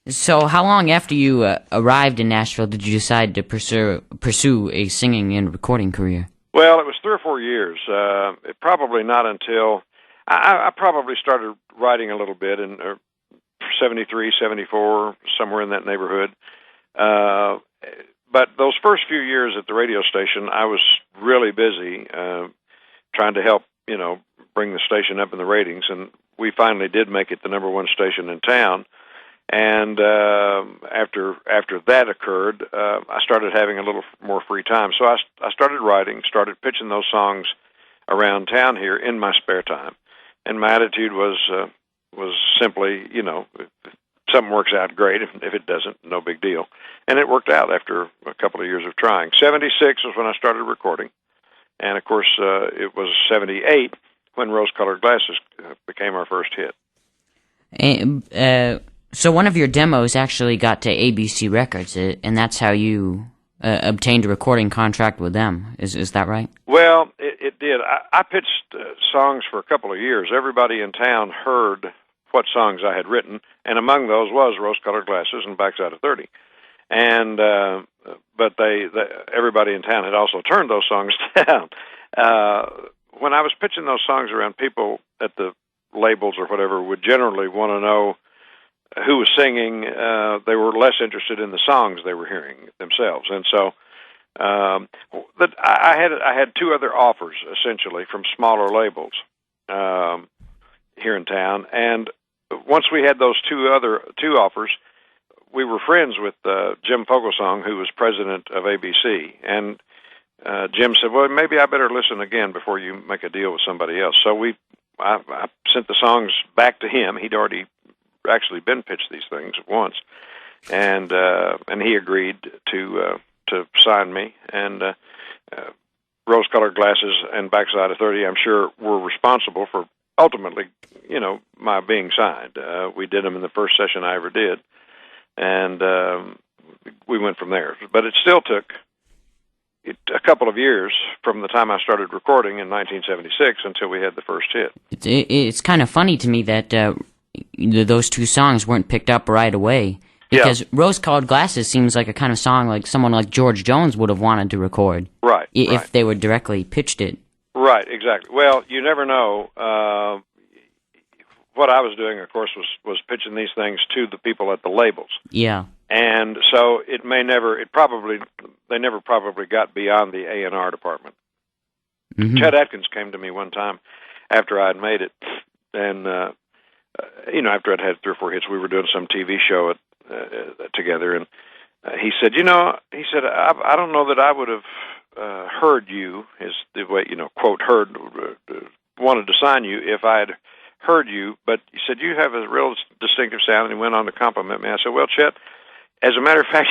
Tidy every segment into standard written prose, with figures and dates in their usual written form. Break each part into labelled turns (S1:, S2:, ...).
S1: So how long after you arrived in Nashville did you decide to pursue a singing and recording career?
S2: Well, it was 3 or 4 years. Probably not until I probably started writing a little bit in 73, 74, somewhere in that neighborhood. But those first few years at the radio station, I was really busy trying to help, bring the station up in the ratings. And we finally did make it the number one station in town. And after that occurred, I started having a little more free time. So I started writing, started pitching those songs around town here in my spare time. And my attitude was simply, if something works out, great. If it doesn't, no big deal. And it worked out after a couple of years of trying. 76 was when I started recording. And, of course, it was 78 when Rose-Colored Glasses became our first hit.
S1: So one of your demos actually got to ABC Records, and that's how you obtained a recording contract with them. Is that right?
S2: Well, it did. I pitched songs for a couple of years. Everybody in town heard what songs I had written, and among those was Rose-Colored Glasses and Backside of 30. And but everybody in town had also turned those songs down. When I was pitching those songs around, people at the labels or whatever would generally want to know who was singing. They were less interested in the songs they were hearing themselves, and so I had two other offers essentially from smaller labels here in town. And once we had those two offers, we were friends with Jim Fogelsong, who was president of ABC, and Jim said, "Well, maybe I better listen again before you make a deal with somebody else." So I sent the songs back to him. He'd already actually been pitched these things once, and he agreed to sign me. And Rose-Colored Glasses and Backside of 30, I'm sure, were responsible for ultimately, my being signed. We did them in the first session I ever did, and we went from there. But it still took a couple of years from the time I started recording in 1976 until we had the first hit.
S1: It's kind of funny to me that those two songs weren't picked up right away, because Rose-Colored Glasses seems like a kind of song like someone like George Jones would have wanted to record.
S2: Right.
S1: If they were directly pitched it.
S2: Right, exactly. Well, you never know. What I was doing, of course, was pitching these things to the people at the labels.
S1: Yeah.
S2: And so they never probably got beyond the A&R department. Mm-hmm. Chet Atkins came to me one time after I had made it, and after I'd had 3 or 4 hits, we were doing some TV show together, and he said, I don't know that I would have heard you, is the way, quote, heard, wanted to sign you if I had heard you, but he said, you have a real distinctive sound, and he went on to compliment me. I said, well, Chet, as a matter of fact,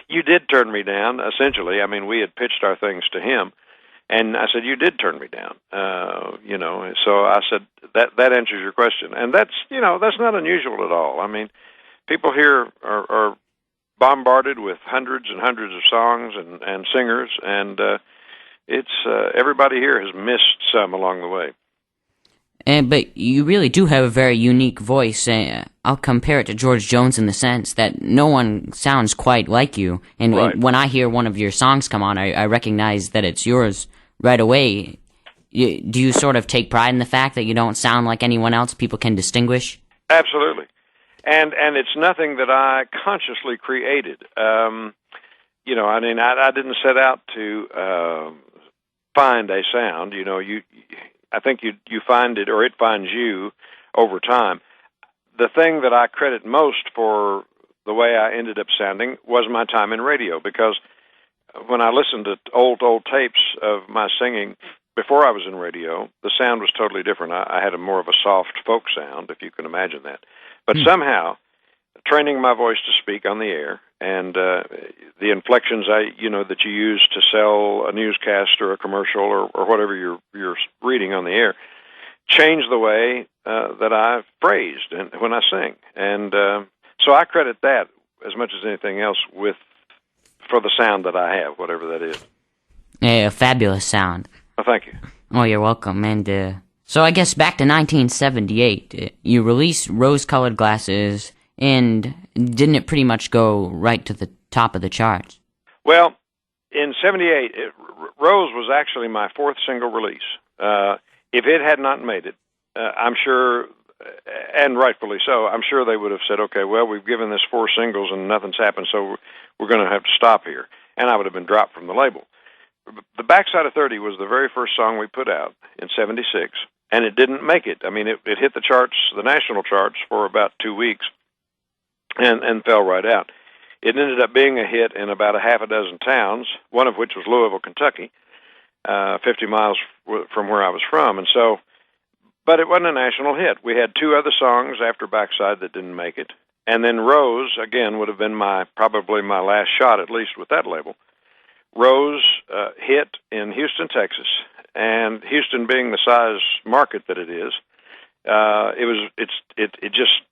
S2: you did turn me down, essentially. I mean, we had pitched our things to him, and I said, you did turn me down, so I said, that answers your question. And that's not unusual at all. I mean, people here are bombarded with hundreds and hundreds of songs and singers, and everybody here has missed some along the way.
S1: But you really do have a very unique voice. I'll compare it to George Jones in the sense that no one sounds quite like you. And
S2: right.
S1: When I hear one of your songs come on, I recognize that it's yours right away. Do you sort of take pride in the fact that you don't sound like anyone else people can distinguish?
S2: Absolutely. And it's nothing that I consciously created. I didn't set out to find a sound. I think you find it, or it finds you over time. The thing that I credit most for the way I ended up sounding was my time in radio, because when I listened to old tapes of my singing before I was in radio, the sound was totally different. I had more of a soft folk sound, if you can imagine that. But somehow, training my voice to speak on the air, and the inflections that you use to sell a newscast or a commercial or whatever you're reading on the air, change the way that I phrased and when I sing. And so I credit that as much as anything else for the sound that I have, whatever that is.
S1: A fabulous sound.
S2: Oh, thank you.
S1: Oh, you're welcome. And so I guess back to 1978, you released Rose-Colored Glasses And didn't it pretty much go right to the top of the charts?
S2: Well, in '78, Rose was actually my fourth single release. If it had not made it, I'm sure, and rightfully so, I'm sure they would have said, okay, well, we've given this 4 singles and nothing's happened, so we're going to have to stop here. And I would have been dropped from the label. The Backside of 30 was the very first song we put out in '76, and it didn't make it. I mean, it hit the charts, the national charts, for about 2 weeks and fell right out. It ended up being a hit in about a half a dozen towns, one of which was Louisville, Kentucky, 50 miles from where I was from. And so, but it wasn't a national hit. We had 2 other songs after Backside that didn't make it. And then Rose, again, would have been probably my last shot, at least with that label. Rose hit in Houston, Texas, and Houston being the size market that it is, it just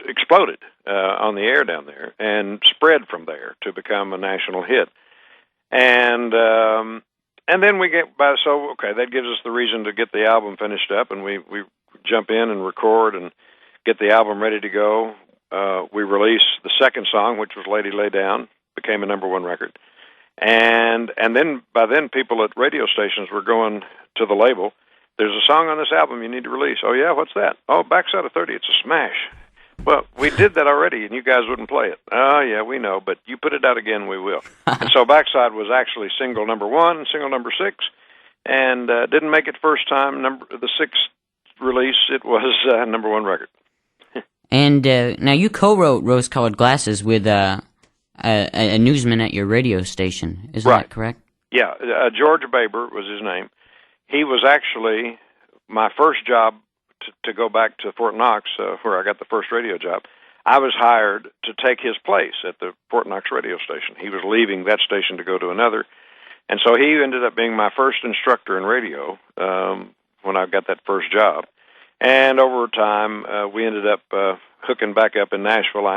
S2: exploded on the air down there and spread from there to become a national hit. And then we get by. So okay, that gives us the reason to get the album finished up, and we jump in and record and get the album ready to go. We release the second song, which was "Lady Lay Down," became a #1 record. And then by then people at radio stations were going to the label, there's a song on this album you need to release. Oh yeah, what's that? Oh, Backside of 30, it's a smash. Well, we did that already and you guys wouldn't play it. Oh yeah, we know, but you put it out again, we will. And so Backside was actually single #1, single #6, and didn't make it first time. The 6th release, it was #1 record.
S1: And now you co-wrote Rose-Colored Glasses with a newsman at your radio station, isn't that correct?
S2: Yeah, George Baber was his name. He was actually my first job to go back to Fort Knox, where I got the first radio job. I was hired to take his place at the Fort Knox radio station. He was leaving that station to go to another, and so he ended up being my first instructor in radio when I got that first job. And over time, we ended up hooking back up in Nashville.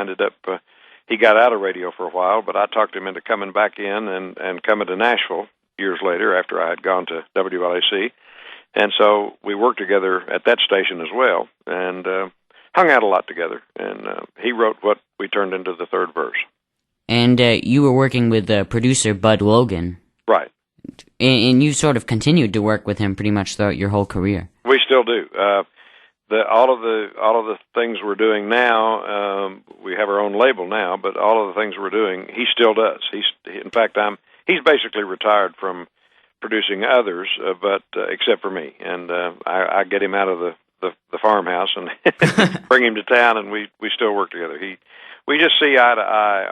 S2: He got out of radio for a while, but I talked him into coming back in and coming to Nashville years later after I had gone to WLAC. And so we worked together at that station as well and hung out a lot together. And he wrote what we turned into the third verse.
S1: And you were working with producer Bud Logan.
S2: Right.
S1: And you sort of continued to work with him pretty much throughout your whole career.
S2: We still do. All of the things we're doing now, we have our own label now, but all of the things we're doing, he still does. In fact, he's basically retired from producing others, but except for me, and I get him out of the farmhouse and bring him to town, and we still work together. We just see eye to eye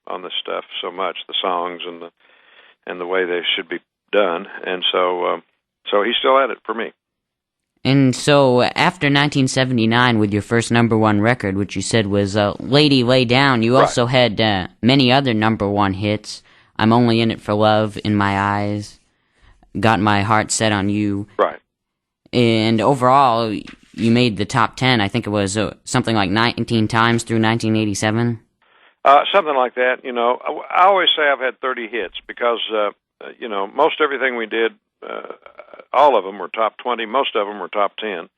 S2: on this stuff so much, the songs and the way they should be done, and so he's still at it for me.
S1: And so, after 1979, with your first #1 record, which you said was Lady Lay Down, you also had many other #1 hits. I'm Only in It for Love, In My Eyes, Got My Heart Set on You.
S2: Right. And
S1: overall, you made the top 10, I think it was something like 19 times through 1987?
S2: Something like that. You know, I always say I've had 30 hits because, most everything we did, all of them were top 20, most of them were top 10.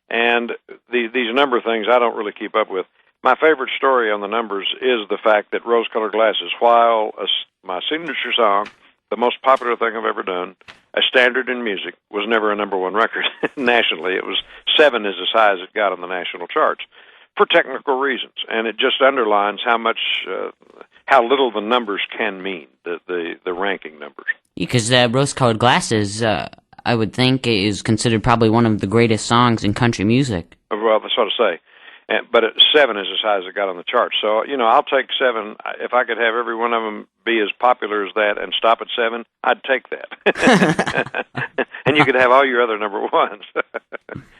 S2: And these number things I don't really keep up with. My favorite story on the numbers is the fact that Rose-Colored Glasses, while my signature song, the most popular thing I've ever done, a standard in music, was never a #1 record nationally. It was 7 is as high as it got on the national charts for technical reasons. And it just underlines how little the numbers can mean, the ranking numbers.
S1: Because Rose-Colored Glasses, I would think, is considered probably one of the greatest songs in country music.
S2: Well, that's what I say. But 7 is as high as it got on the charts. So, I'll take 7. If I could have every one of them be as popular as that and stop at 7, I'd take that. And you could have all your other #1s.